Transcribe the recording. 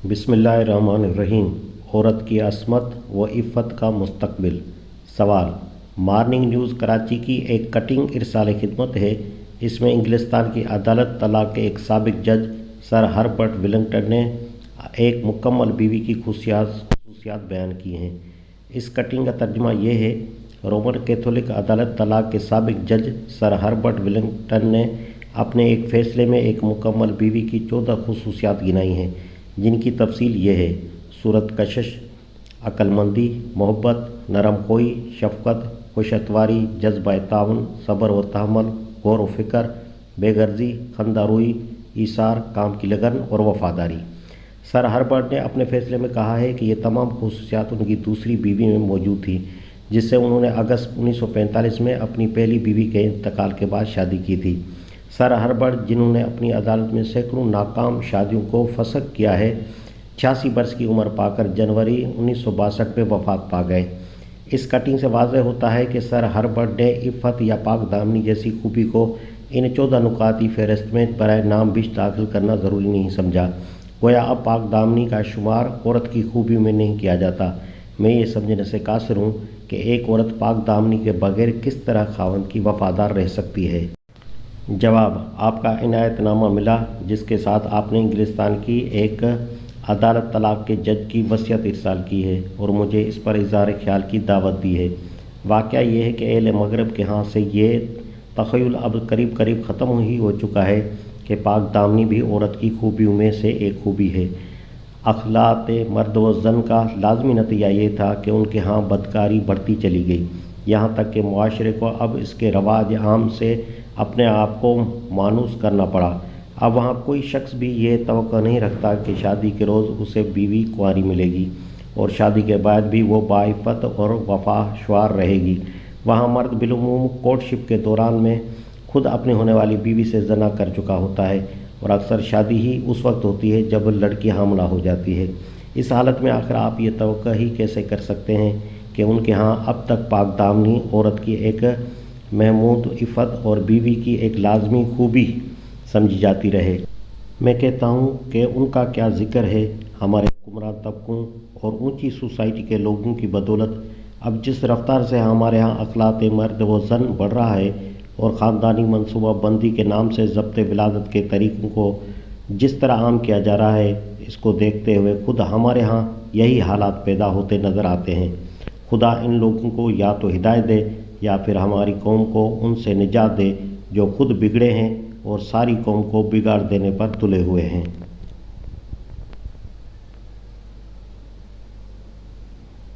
बिस्मिल्लाहिर्रहमानिर्रहीम। औरत की असमत व इफ़्फ़त का मुस्तक़बिल। सवाल। मॉर्निंग न्यूज़ कराची की एक कटिंग इरसाल खिदमत है। इसमें इंग्लिस्तान की अदालत तलाक के एक साबिक जज सर हर्बर्ट विलिंगटन ने एक मुकम्मल बीवी की खसूसियात बयान की हैं। इस कटिंग का तर्जुमा ये है। रोमन कैथोलिक अदालत तलाक के साबिक जज सर हर्बर्ट विलिंगटन ने अपने एक फ़ैसले में एक मुकम्मल बीवी की 14 खसूसियात गिनाई हैं, जिनकी तफसील ये है: सूरत कशिश, अक्लमंदी, मोहब्बत, नरमखोई, शफ़क़त, खुशअतवारी, जज्बा ताउन, सब्र व तहम्मुल, गौर व फ़िक्र, बेगर्जी, खंदारोई, ईसार, काम की लगन और वफ़ादारी। सर हर्बर्ट ने अपने फ़ैसले में कहा है कि ये तमाम खसूसियात उनकी दूसरी बीवी में मौजूद थी, जिससे उन्होंने अगस्त 1945 में अपनी पहली बीवी के इंतकाल के बाद शादी की थी। सर हर्बर्ट, जिन्होंने अपनी अदालत में सैकड़ों नाकाम शादियों को फसख किया है, 86 वर्ष की उम्र पाकर जनवरी 1962 में वफ़ात पा गए। इस कटिंग से वाज़ेह होता है कि सर हर्बर्ट ने इफ़्फ़त या पाक दामनी जैसी खूबी को इन 14 नुकाती फ़हरिस्त में बराए नाम बिश दाखिल करना ज़रूरी नहीं समझा। गोया अब पाक दामनी का शुमार औरत की खूबी में नहीं किया जाता। मैं ये समझने से कासिर हूँ कि एक औरत पाक दामनी के बगैर किस तरह खावंद की वफ़ादार रह सकती है। जवाब। आपका इनायतनामा मिला, जिसके साथ आपने इंग्लिस्तान की एक अदालत तलाक के जज की वसीयत इरसाल की है और मुझे इस पर इज़हार ख्याल की दावत दी है। वाक़या ये है कि अहले मगरब के यहाँ से ये तख़य्युल अब करीब करीब ख़त्म ही हो चुका है कि पाक दामनी भी औरत की खूबियों में से एक खूबी है। अखलाक़ मर्द व ज़न का लाज़मी नतीजा ये था कि उनके यहाँ बदकारी बढ़ती चली गई, यहाँ तक कि मुआशरे को अब इसके रवाज आम से अपने आप को मानूस करना पड़ा। अब वहाँ कोई शख्स भी ये तवक्को नहीं रखता कि शादी के रोज़ उसे बीवी कुंवारी मिलेगी और शादी के बाद भी वो बाइफ़्फ़त और वफ़ाशवार रहेगी। वहाँ मर्द बिलुमूम कोर्टशिप के दौरान में खुद अपने होने वाली बीवी से ज़ना कर चुका होता है और अक्सर शादी ही उस वक्त होती है जब लड़की हामला हो जाती है। इस हालत में आखिर आप ये तवक्को ही कैसे कर सकते हैं कि उनके यहाँ अब तक पाक दामनी औरत की एक महमूद इफ़्फ़त और बीवी की एक लाजमी खूबी समझी जाती रहे। मैं कहता हूँ कि उनका क्या ज़िक्र है। हमारे हुक्मरान तबकों और ऊंची सोसाइटी के लोगों की बदौलत अब जिस रफ्तार से हमारे यहाँ अखलाक़ मर्द व ज़न बढ़ रहा है और ख़ानदानी मनसूबा बंदी के नाम से ज़ब्त विलादत के तरीक़ों को जिस तरह आम किया जा रहा है, इसको देखते हुए खुद हमारे यहाँ यही हालात पैदा होते नज़र आते हैं। खुदा इन लोगों को या तो हिदायत दे या फिर हमारी कौम को उनसे निजात दे जो खुद बिगड़े हैं और सारी कौम को बिगाड़ देने पर तुले हुए हैं।